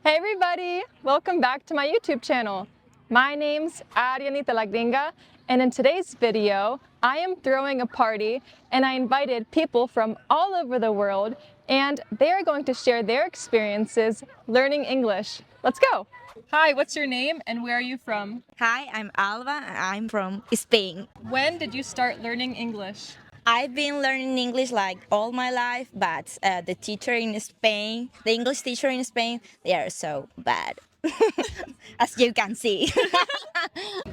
Hey everybody! Welcome back to my YouTube channel. My name's Ariannitalagringa, and in today's video, I am throwing a party and I invited people from all over the world and they are going to share their experiences learning English. Let's go! Hi, what's your name and where are you from? Hi, I'm Alba and I'm from Spain. When did you start learning English? I've been learning English like all my life, but the teacher in Spain, the English teacher in Spain, they are so bad, as you can see.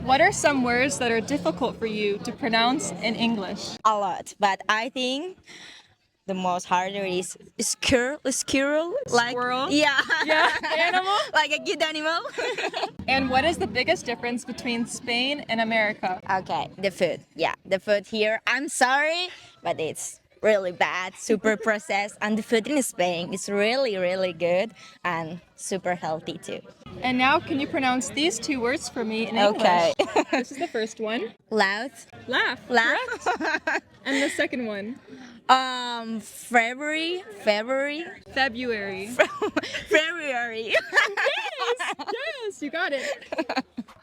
What are some words that are difficult for you to pronounce in English? A lot, but I think the most harder is squirrel, like Squirrel? yeah, Yeah, animal? like a cute animal. And what is the biggest difference between Spain and America? Okay, the food. Yeah, the food here. I'm sorry, but it's really bad, super processed. And the food in Spain is really, really good and super healthy too. And now, can you pronounce these two words for me in Okay. English? This is the first one. Loud. Laugh. Laugh. Correct. And the second one. February. February. February. Yes, you got it.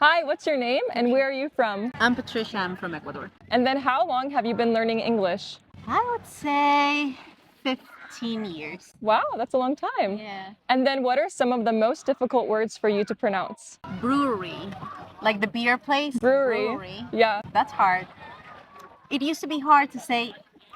Hi, what's your name and where are you from? I'm Patricia, I'm from Ecuador. And then how long have you been learning English? I would say 15 years. Wow, that's a long time. Yeah. And then what are some of the most difficult words for you to pronounce? Brewery, like the beer place. Brewery. Yeah. That's hard. It used to be hard to say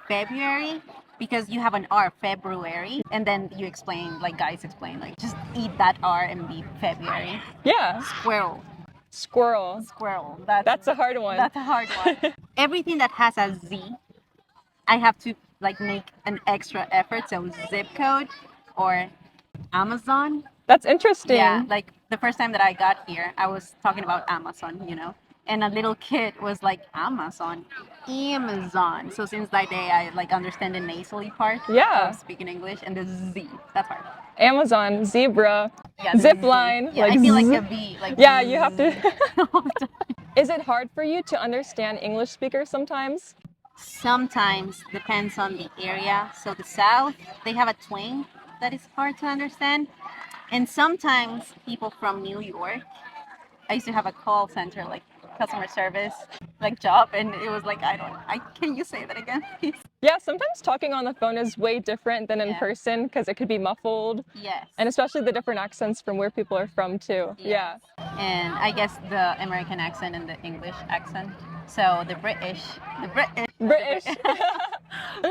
February because you have an R, February, and then you explain, like guys explain, like just eat that R and be February. Yeah. Squirrel. Squirrel. Squirrel. That's a hard one. That's a hard one. Everything that has a Z, I have to like make an extra effort. So zip code or Amazon. That's interesting. Yeah, like the first time that I got here, I was talking about Amazon, and a little kid was like, Amazon. So since that day, I like understand the nasally part Yeah. of speaking English and the Z. That's hard. Amazon, zebra, Yeah, the zip Z. line. Yeah, I feel like a V. Like Yeah, you have to. all the time. Is it hard for you to understand English speakers sometimes? Sometimes depends on the area. So the South, they have a twang that is hard to understand. And sometimes people from New York, I used to have a call center, like customer service, like job, and it was like, can you say that again, please? Yeah, sometimes talking on the phone is way different than in Yeah. person because it could be muffled. Yes. And especially the different accents from where people are from too. Yeah. And I guess the American accent and the English accent. So the British, British.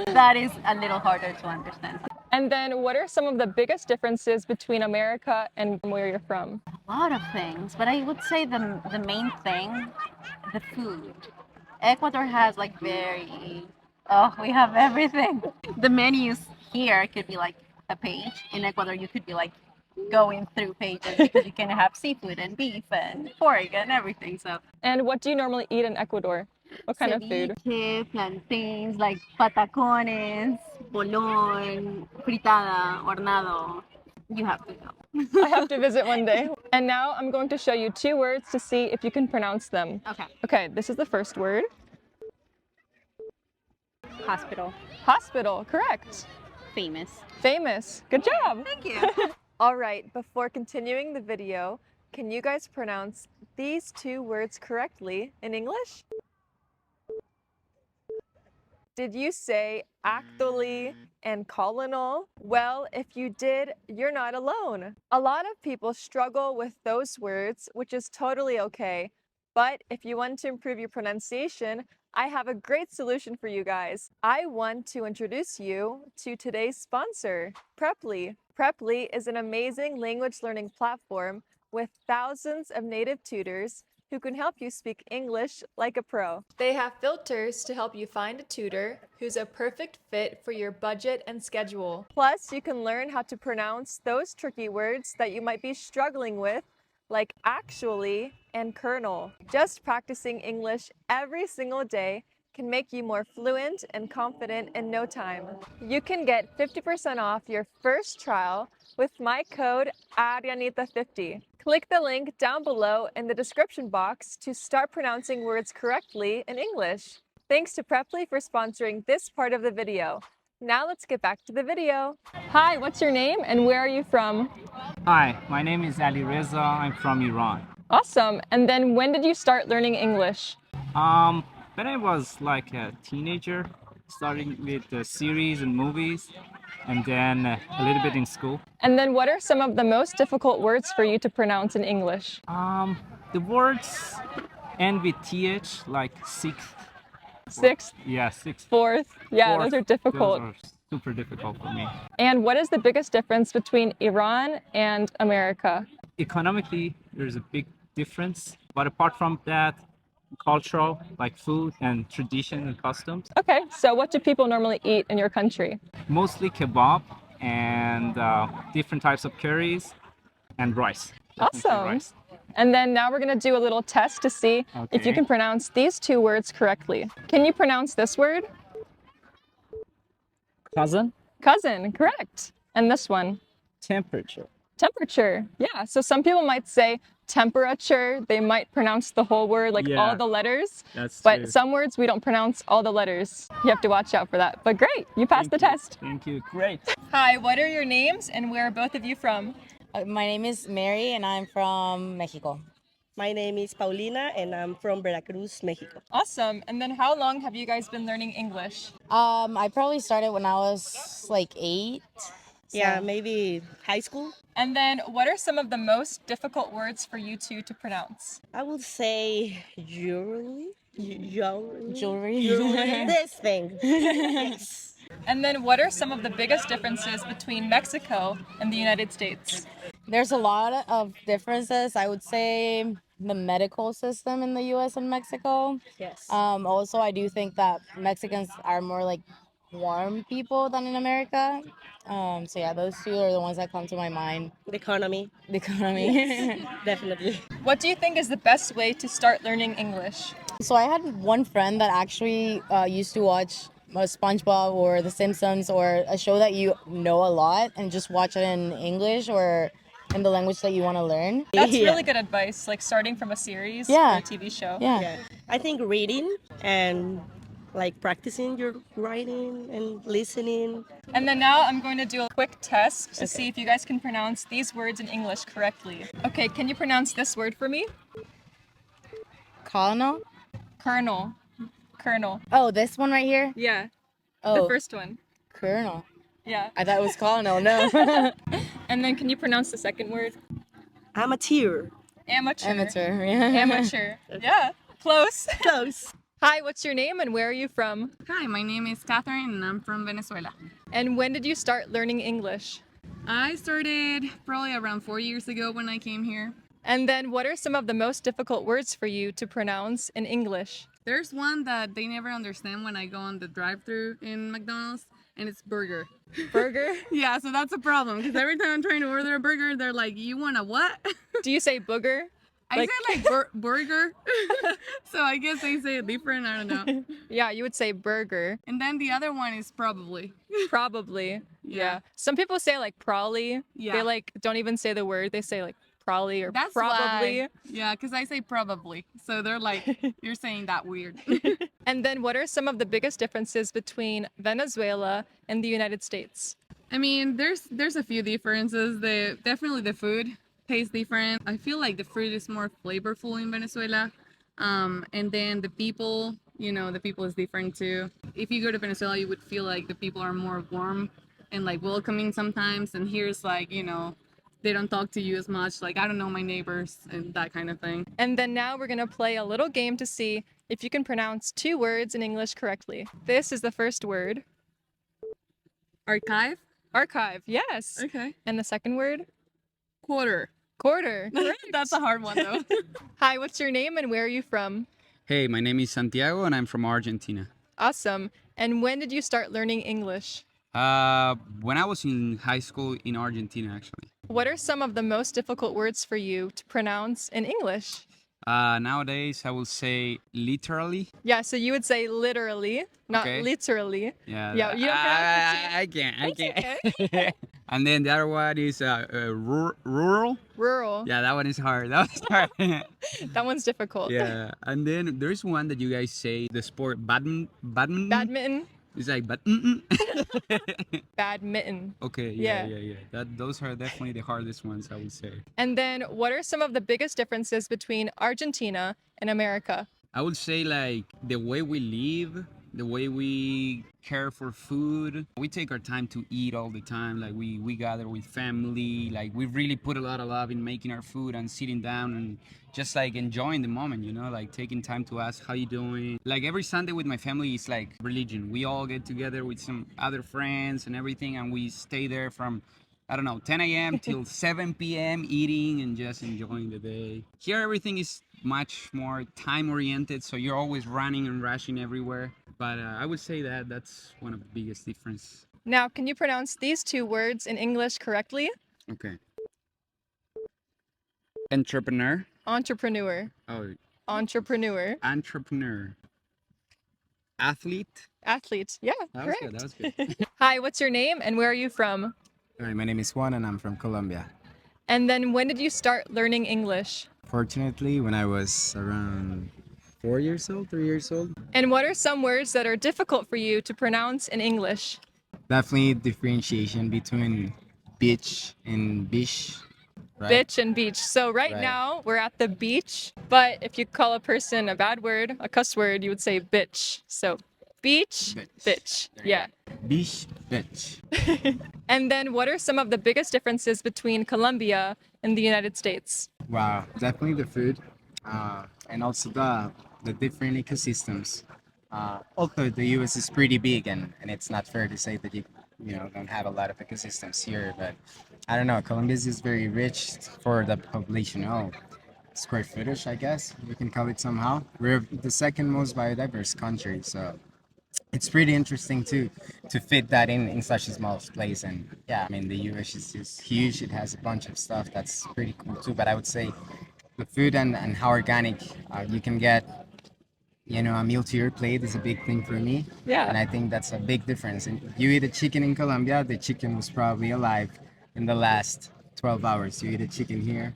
that is a little harder to understand. And then what are some of the biggest differences between America and where you're from? A lot of things, but I would say the main thing, the food. Ecuador has like we have everything. The menus here could be like a page. In Ecuador, you could be like going through pages because you can have seafood and beef and pork and everything. So And what do you normally eat in Ecuador? What kind of food? ceviche, plantains, like patacones, bolón, fritada, hornado. You have to go. I have to visit one day. And now I'm going to show you two words to see if you can pronounce them. Okay. Okay, this is the first word. Hospital. Hospital, correct. Famous. Famous. Good job. Thank you. All right, before continuing the video, can you guys pronounce these two words correctly in English? Did you say actually and colonel? Well, if you did, you're not alone. A lot of people struggle with those words, which is totally okay. But if you want to improve your pronunciation, I have a great solution for you guys. I want to introduce you to today's sponsor, Preply. Preply is an amazing language learning platform with thousands of native tutors who can help you speak English like a pro. They have filters to help you find a tutor who's a perfect fit for your budget and schedule. Plus, you can learn how to pronounce those tricky words that you might be struggling with, like actually and colonel. Just practicing English every single day can make you more fluent and confident in no time. You can get 50% off your first trial with my code Ariannita50. Click the link down below in the description box to start pronouncing words correctly in English. Thanks to Preply for sponsoring this part of the video. Now let's get back to the video. Hi, what's your name and where are you from? Hi, my name is Ali Reza. I'm from Iran. Awesome. And then when did you start learning English? When I was like a teenager, starting with series and movies, and then a little bit in school. And then what are some of the most difficult words for you to pronounce in English? The words end with th, like sixth. Sixth, Yeah, sixth. fourth. Yeah, Fourth. those are difficult. Those are super difficult for me. And what is the biggest difference between Iran and America? Economically, there's a big difference, but apart from that, cultural, like food and tradition and customs. Okay, so what do people normally eat in your country? Mostly kebab and different types of curries and rice. Definitely Awesome. rice. And then now we're going to do a little test to see if you Okay. can pronounce these two words correctly. Can you pronounce this word? Cousin, Cousin, correct. And this one? temperature. Temperature. Yeah, so some people might say temperature. They might pronounce the whole word, like all Yeah. the letters. That's But true. some words we don't pronounce all the letters. You have to watch out for that. But great, you passed the test. Thank you. Great. Hi, what are your names and where are both of you from? My name is Mary and I'm from Mexico. My name is Paulina and I'm from Veracruz, Mexico. Awesome. And then how long have you guys been learning English? I probably started when I was like 8. Yeah, maybe high school. And then what are some of the most difficult words for you two to pronounce? I would say jewelry. Jewelry. This thing. Yes. And then what are some of the biggest differences between Mexico and the United States? There's a lot of differences. I would say the medical system in the U.S. and Mexico. Yes. Also, I do think that Mexicans are more like warm people than in America. So yeah, those two are the ones that come to my mind. The economy. The economy. Definitely. What do you think is the best way to start learning English? So I had one friend that actually used to watch SpongeBob or The Simpsons or a show that you know a lot and just watch it in English or in the language that you want to learn. That's Yeah. really good advice, like starting from a series Yeah. or a TV show. Yeah. Yeah. I think reading and like practicing your writing and listening. And then now I'm going to do a quick test to see if you guys can pronounce these words in English correctly. Okay, can you pronounce this word for me? Colonel? Colonel. Colonel. Oh, this one right here? Yeah, Oh, the first one. Colonel. Yeah. I thought it was Colonel. No. And then can you pronounce the second word? Amateur. Amateur. Amateur. Yeah. Amateur. Yeah, close. Close. Hi, what's your name and where are you from? Hi, my name is Catherine and I'm from Venezuela. And when did you start learning English? I started probably around 4 years ago when I came here. And then what are some of the most difficult words for you to pronounce in English? There's one that they never understand when I go on the drive-through in McDonald's, and it's burger. Burger? Yeah, so that's a problem because every time I'm trying to order a burger, they're like, "You want a what?" Do you say booger? I say like burger, so I guess they say it different. I don't know. Yeah, you would say burger. And then the other one is probably. Probably. Yeah. Some people say like probably. Yeah. They like don't even say the word. They say like probably or That's probably. why. Yeah, because I say probably, so they're like, "You're saying that weird." And then what are some of the biggest differences between Venezuela and the United States? I mean, there's a few differences. Definitely the food tastes different. I feel like the food is more flavorful in Venezuela, and then the people, the people is different too. If you go to Venezuela, you would feel like the people are more warm and like welcoming sometimes, and here's like they don't talk to you as much. Like I don't know my neighbors and that kind of thing. And then now we're going to play a little game to see if you can pronounce two words in English correctly. This is the first word. Archive. Archive, yes. Okay. And the second word? Quarter. Quarter. Correct. That's a hard one though. Hi, what's your name and where are you from? Hey, my name is Santiago and I'm from Argentina. Awesome. And when did you start learning English? When I was in high school in Argentina, actually. What are some of the most difficult words for you to pronounce in English? Nowadays, I will say literally. Yeah, so you would say literally, not Okay. literally. Yeah, Yeah, you don't pronounce it I can't. It's okay. And then the other one is rural. Rural. Yeah, that one is hard. That one's hard. That one's difficult. Yeah, and then there's one that you guys say the sport badminton. Badminton. It's like, but Badminton. okay, Yeah. yeah. Those are definitely the hardest ones, I would say. And then what are some of the biggest differences between Argentina and America? I would say like the way we live, the way we care for food. We take our time to eat all the time. Like we gather with family. Like we really put a lot of love in making our food and sitting down and just like enjoying the moment, you know, like taking time to ask how you doing. Like every Sunday with my family is like religion. We all get together with some other friends and everything, and we stay there from I don't know, 10 a.m. till 7 p.m. eating and just enjoying the day. Here, everything is much more time oriented, so you're always running and rushing everywhere. But I would say that that's one of the biggest difference. Now, can you pronounce these two words in English correctly? Okay. Entrepreneur. Entrepreneur. Oh, Entrepreneur. entrepreneur. Athlete. Athlete. Yeah, That was correct. good. That was good. Hi, what's your name and where are you from? All right, my name is Juan and I'm from Colombia. And then when did you start learning English? Fortunately, when I was around 4 years old, 3 years old, And what are some words that are difficult for you to pronounce in English? definitely differentiation between beach and bish, right? Bitch and beach. So right Right. now we're at the beach, but if you call a person a bad word, a cuss word, you would say bitch. So beach, Bitch. bitch. There you Yeah. Bish, bitch. And then what are some of the biggest differences between Colombia and the United States? Wow, definitely the food, and also the different ecosystems. Although the U.S. is pretty big, and it's not fair to say that you know don't have a lot of ecosystems here, but I don't know. Colombia is just very rich for the population. Oh, square footage, I guess we can call it somehow. We're the second most biodiverse country, so it's pretty interesting to fit that in such a small place. And yeah, I mean the US is just huge. It has a bunch of stuff that's pretty cool too, but I would say the food and how organic you can get, you know, a meal to your plate is a big thing for me. Yeah. And I think that's a big difference. And you eat a chicken in Colombia, the chicken was probably alive in the last 12 hours. You eat a chicken here,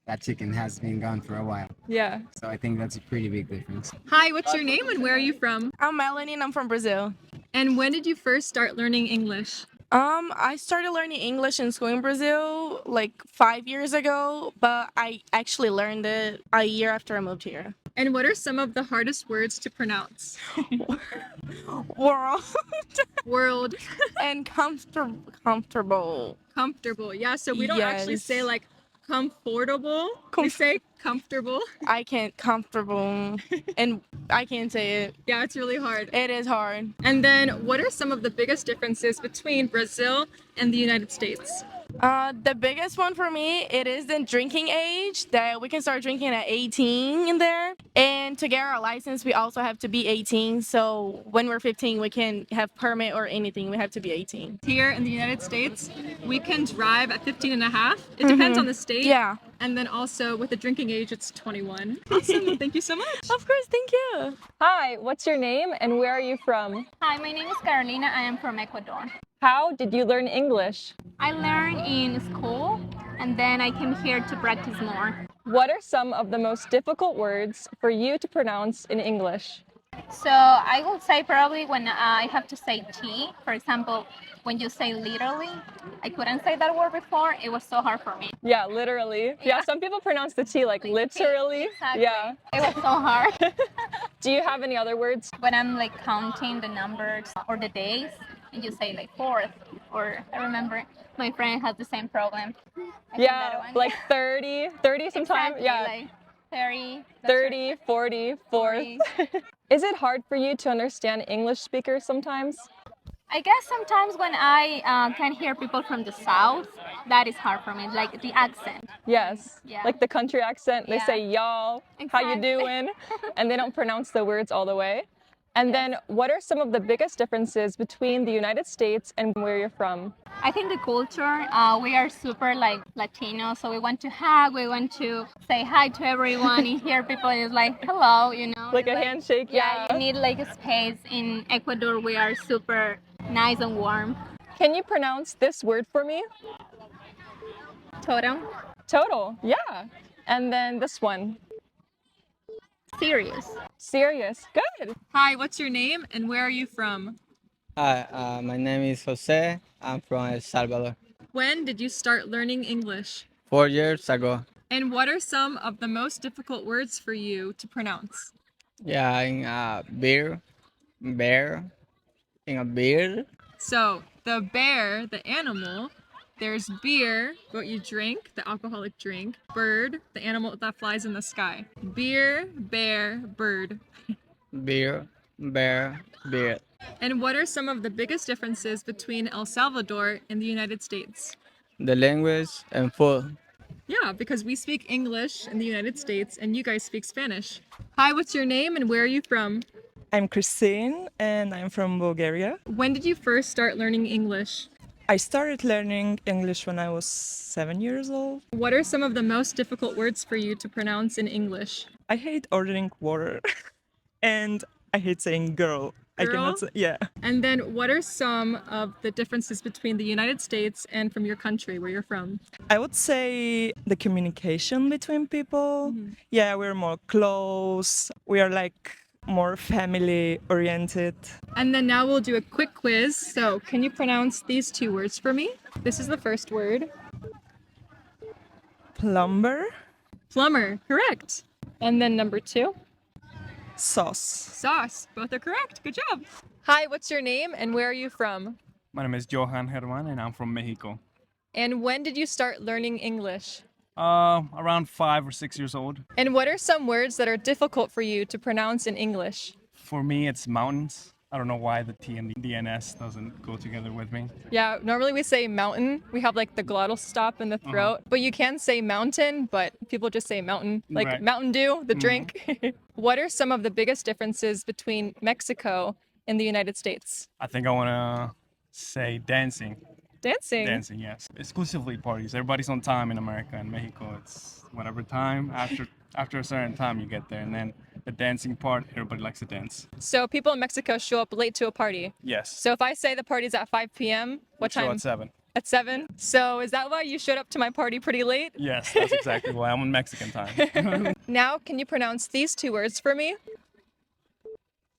that chicken has been gone for a while. Yeah. So I think that's a pretty big difference. Hi, what's your name and where are you from? I'm Melanie and I'm from Brazil. And when did you first start learning English? I started learning English in school in Brazil like 5 years ago, but I actually learned it a year after I moved here. And what are some of the hardest words to pronounce? World World. and comfortable. Comfortable. Yeah, so we don't actually say Yes. like comfortable. We say comfortable. I can't comfortable and I can't say it. Yeah, it's really hard. It is hard. And then what are some of the biggest differences between Brazil and the United States? The biggest one for me, it is the drinking age that we can start drinking at 18 in there. And to get our license, we also have to be 18. So when we're 15, we can have permit or anything. We have to be 18. Here in the United States, we can drive at 15 and a half. It depends on the state. Yeah. And then also with the drinking age, it's 21. Awesome. Thank you so much. Of course, thank you. Hi, what's your name and where are you from? Hi, my name is Carolina. I am from Ecuador. How did you learn English? I learned in school and then I came here to practice more. What are some of the most difficult words for you to pronounce in English? So I would say probably when I have to say T, for example, when you say literally, I couldn't say that word before. It was so hard for me. Yeah, literally. Yeah, some people pronounce the T like literally. Exactly. Yeah. It was so hard. Do you have any other words? When I'm like counting the numbers or the days, and you say like fourth, or I remember my friend has the same problem. I think that Yeah, one. like 30 sometimes. Exactly, Yeah. like 30, 30, 40, 4th. 40. Is it hard for you to understand English speakers sometimes? I guess sometimes when I can hear people from the south, that is hard for me, like the accent. Yes. Yeah. Like the country accent, they Yeah. say y'all, how you Exactly. doing? And they don't pronounce the words all the way. And then what are some of the biggest differences between the United States and where you're from? I think the culture, we are super like Latino, so we want to hug, we want to say hi to everyone. And here people is like, hello, you know. Like it's a handshake, Yeah, yeah. you need like a space. In Ecuador, we are super nice and warm. Can you pronounce this word for me? Totem, Total, yeah. And then this one. serious. Serious. Good. Hi, what's your name and where are you from? Hi, my name is Jose. I'm from El Salvador. When did you start learning English? 4 years ago. And what are some of the most difficult words for you to pronounce? Yeah, in a bear, in a beer. So, the bear, the animal, there's beer, what you drink, the alcoholic drink, bird, the animal that flies in the sky. Beer, bear, bird. Beer, bear, beer. And what are some of the biggest differences between El Salvador and the United States? The language and food. Yeah, because we speak English in the United States and you guys speak Spanish. Hi, what's your name and where are you from? I'm Christine and I'm from Bulgaria. When did you first start learning English? I started learning English when I was 7 years old. What are some of the most difficult words for you to pronounce in English? I hate ordering water and I hate saying girl. I cannot say, yeah. And then what are some of the differences between the United States and from your country, where you're from? I would say the communication between people. Yeah, we're more close. We are like more family oriented. And then now we'll do a quick quiz. So can you pronounce these two words for me? This is the first word. Plumber. Plumber, correct. And then number 2. Sauce. Sauce, both are correct. Good job. Hi, what's your name and where are you from? My name is Johan Herman and I'm from Mexico. And when did you start learning English? Around 5 or 6 years old. And what are some words that are difficult for you to pronounce in English? For me, it's mountains. I don't know why the T and the NS doesn't go together with me. Yeah, normally we say mountain. We have like the glottal stop in the throat, but you can say mountain, but people just say mountain, like Right. Mountain Dew, the drink. What are some of the biggest differences between Mexico and the United States? I think I want to say dancing. Dancing. Dancing, yes. Exclusively parties. Everybody's on time in America. In Mexico, it's whatever time. After a certain time, you get there. And then the dancing part, everybody likes to dance. So people in Mexico show up late to a party. Yes. So if I say the party's at 5 p.m., what Show time? at 7. At 7? So is that why you showed up to my party pretty late? Yes, that's exactly why. I'm on Mexican time. Now, can you pronounce these two words for me?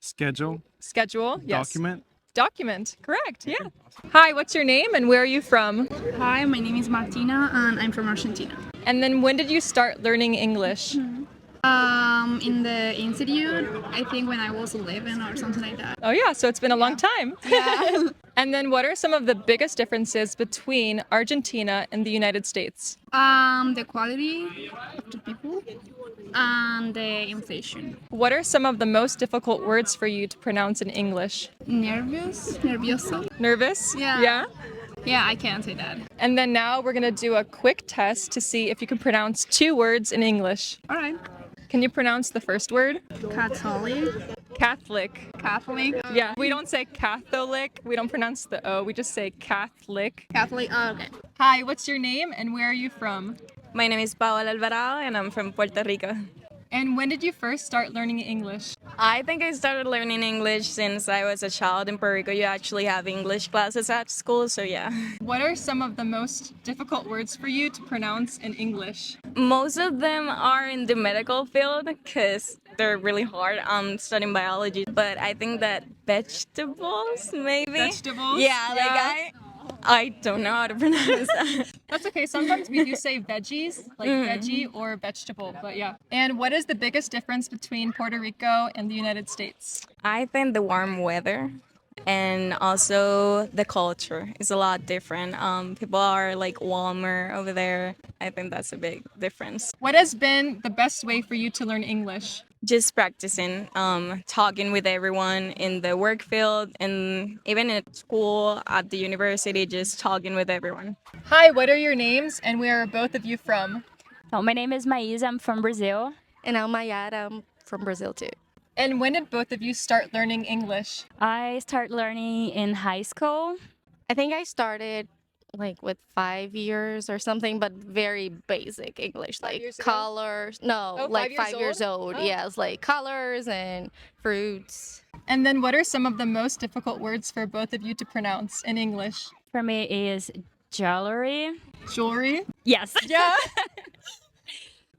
Schedule. Schedule, yes. Document. Document, correct, yeah. Hi, what's your name and where are you from? Hi, my name is Martina and I'm from Argentina. And then when did you start learning English? In the institute, I think when I was 11 or something like that. Oh yeah, so it's been a long time. Yeah. And then what are some of the biggest differences between Argentina and the United States? The quality of the people and the inflation. What are some of the most difficult words for you to pronounce in English? Nervioso. Nervous? Yeah. Yeah? Yeah, I can't say that. And then now we're gonna do a quick test to see if you can pronounce 2 words in English. All right. Can you pronounce the first word? Catholic. Catholic. Catholic. Yeah, we don't say Catholic. We don't pronounce the O. We just say Catholic. Catholic. Oh, okay. Hi, what's your name and where are you from? My name is Paola Alvarado and I'm from Puerto Rico. And when did you first start learning English? I think I started learning English since I was a child. In Puerto Rico, you actually have English classes at school, so yeah. What are some of the most difficult words for you to pronounce in English? Most of them are in the medical field because they're really hard. I'm studying biology, but I think that vegetables, maybe? Vegetables? Yeah, like I don't know how to pronounce that. That's okay. Sometimes we do say veggies, like veggie or vegetable, but yeah. And what is the biggest difference between Puerto Rico and the United States? I think the warm weather and also the culture is a lot different. People are like warmer over there. I think that's a big difference. What has been the best way for you to learn English? Just practicing, talking with everyone in the work field and even at school, at the university, just talking with everyone. Hi, what are your names and where are both of you from? So my name is Maísa, I'm from Brazil. And I'm Mayara, I'm from Brazil too. And when did both of you start learning English? I started learning in high school. I think I started like with 5 years or something, but very basic English, like colors. No, Oh, like 5 5 years old. Oh. Yes, like colors and fruits. And then what are some of the most difficult words for both of you to pronounce in English? For me is jewelry. Jewelry? Yes. Yeah.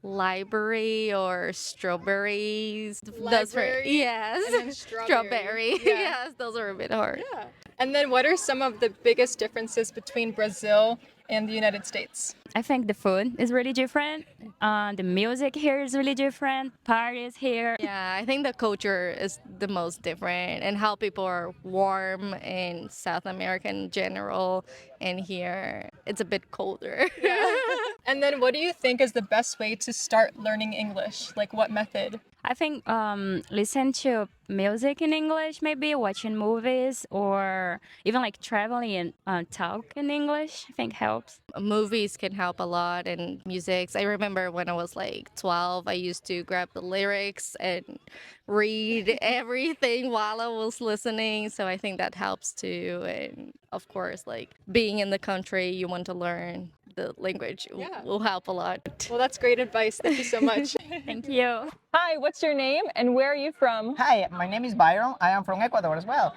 Library or strawberries. Library, Yes. and then strawberry. Strawberry. Yeah. Yes, those are a bit hard. Yeah. And then what are some of the biggest differences between Brazil and the United States? I think the food is really different. The music here is really different. Parties here. Yeah, I think the culture is the most different and how people are warm in South America in general. And here it's a bit colder. And then what do you think is the best way to start learning English? Like what method? I think listen to music in English, maybe watching movies, or even like traveling and talk in English. I think helps. Movies can help a lot and music. I remember when I was like 12, I used to grab the lyrics and read everything while I was listening. So I think that helps too. And of course, like being in the country, you want to learn the language will help a lot. Well, that's great advice. Thank you so much. Thank you. Hi, what's your name and where are you from? Hi, my name is Byron. I am from Ecuador as well.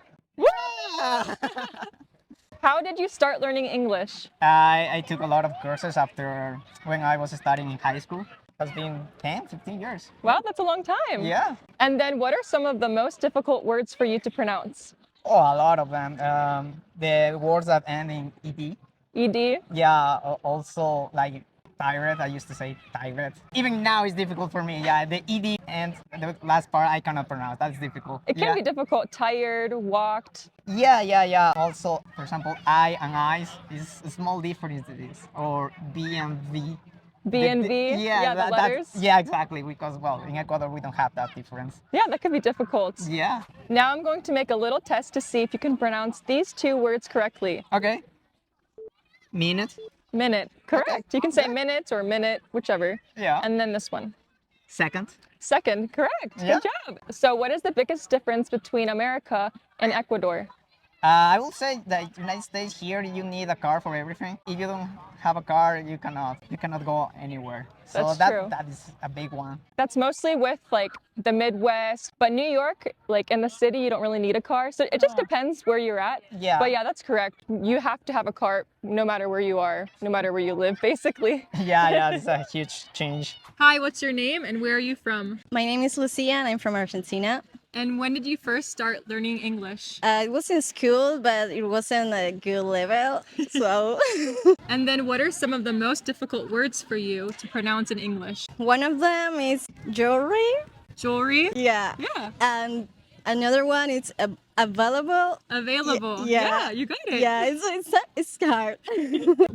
How did you start learning English? I took a lot of courses after when I was studying in high school. It's been 10, 15 years. Wow, that's a long time. Yeah. And then what are some of the most difficult words for you to pronounce? Oh, a lot of them. The words that end in ed. ED? Yeah, also like tired. I used to say tired. Even now it's difficult for me. Yeah, the ed and the last part I cannot pronounce. That's difficult. It can be difficult. Tired, walked. Yeah. Also, for example, I and eyes is a small difference to this. Or B and V. B and V? Yeah, the letters? Yeah, exactly. Because, well, in Ecuador, we don't have that difference. Yeah, that could be difficult. Yeah. Now I'm going to make a little test to see if you can pronounce these two words correctly. Okay. Minute. Minute. Correct. You can say minute or minute, whichever. Yeah. And then this one. Second. Second. Correct. Yeah. Good job. So what is the biggest difference between America and Ecuador? I will say that United States here you need a car for everything. If you don't have a car, you cannot go anywhere. So That's true. that is a big one. That's mostly with like the Midwest, but New York, like in the city, you don't really need a car. So it just depends where you're at. Yeah. But yeah, that's correct. You have to have a car no matter where you are, no matter where you live, basically. Yeah, it's a huge change. Hi, what's your name and where are you from? My name is Lucia and I'm from Argentina. And when did you first start learning English? It was in school, but it wasn't a good level, so. And then what are some of the most difficult words for you to pronounce in English? One of them is jewelry. Jewelry? Yeah. Yeah. And another one is available. Available. Yeah. Yeah, you got it. Yeah, it's hard.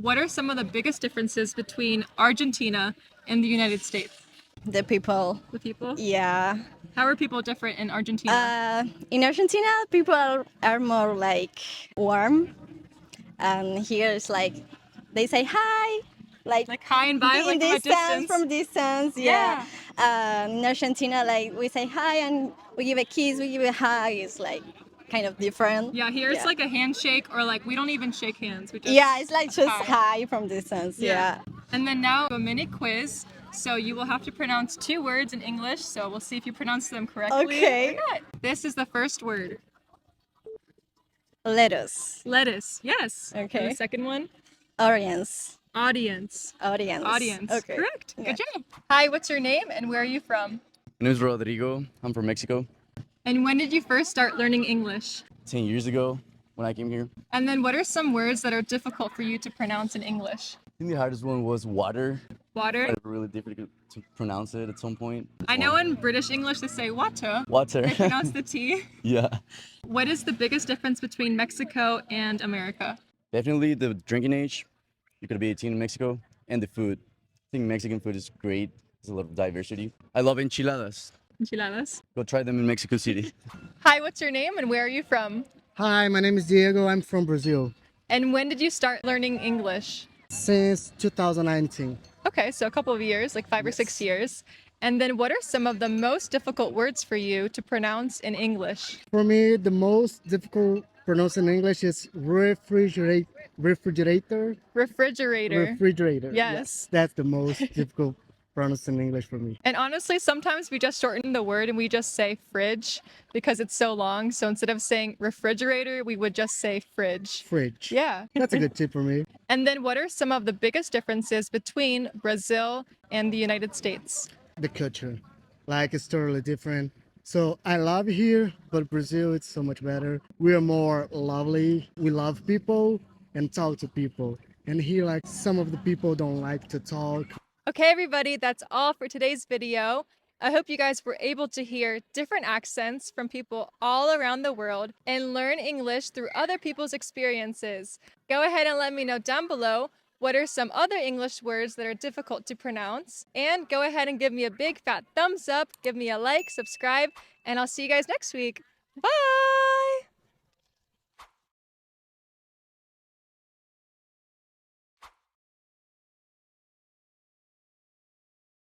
What are some of the biggest differences between Argentina and the United States? The people. The people? Yeah. How are people different in Argentina? In Argentina, people are more like warm. And here it's like, they say hi. Like hi and bye, like from distance. Yeah. In Argentina, like we say hi and we give a kiss, we give a hug. It's like kind of different. Yeah, here it's like a handshake or like we don't even shake hands. We just it's like just hi from distance. Yeah. And then now a mini quiz. So you will have to pronounce two words in English. So we'll see if you pronounce them correctly. Okay. Or not. This is the first word. Lettuce. Lettuce. Yes. Okay. And the second one. Audience. Audience. Audience. Audience. Okay. Correct. Good job. Hi, what's your name and where are you from? My name is Rodrigo. I'm from Mexico. And when did you first start learning English? 10 years ago when I came here. And then what are some words that are difficult for you to pronounce in English? I think the hardest one was water. Water? It was really difficult to pronounce it at some point. I know in British English they say water. Water. They pronounce the T. Yeah. What is the biggest difference between Mexico and America? Definitely the drinking age. You could be 18 in Mexico. And the food. I think Mexican food is great. There's a lot of diversity. I love enchiladas. Enchiladas. Go try them in Mexico City. Hi, what's your name and where are you from? Hi, my name is Diego. I'm from Brazil. And when did you start learning English? Since 2019. Okay, so a couple of years, like 5 or 6 years. And then what are some of the most difficult words for you to pronounce in English? For me, the most difficult pronounce in English is refrigerator. Refrigerator. Refrigerator. Yes. That's the most difficult pronounce in English for me. And honestly, sometimes we just shorten the word and we just say fridge because it's so long. So instead of saying refrigerator, we would just say fridge. Fridge. Yeah. That's a good tip for me. And then what are some of the biggest differences between Brazil and the United States? The culture. Like it's totally different. So I love here, but Brazil it's so much better. We are more lovely. We love people and talk to people. And here, like, some of the people don't like to talk. Okay, everybody, that's all for today's video. I hope you guys were able to hear different accents from people all around the world and learn English through other people's experiences. Go ahead and let me know down below what are some other English words that are difficult to pronounce. And go ahead and give me a big fat thumbs up, give me a like, subscribe, and I'll see you guys next week. Bye!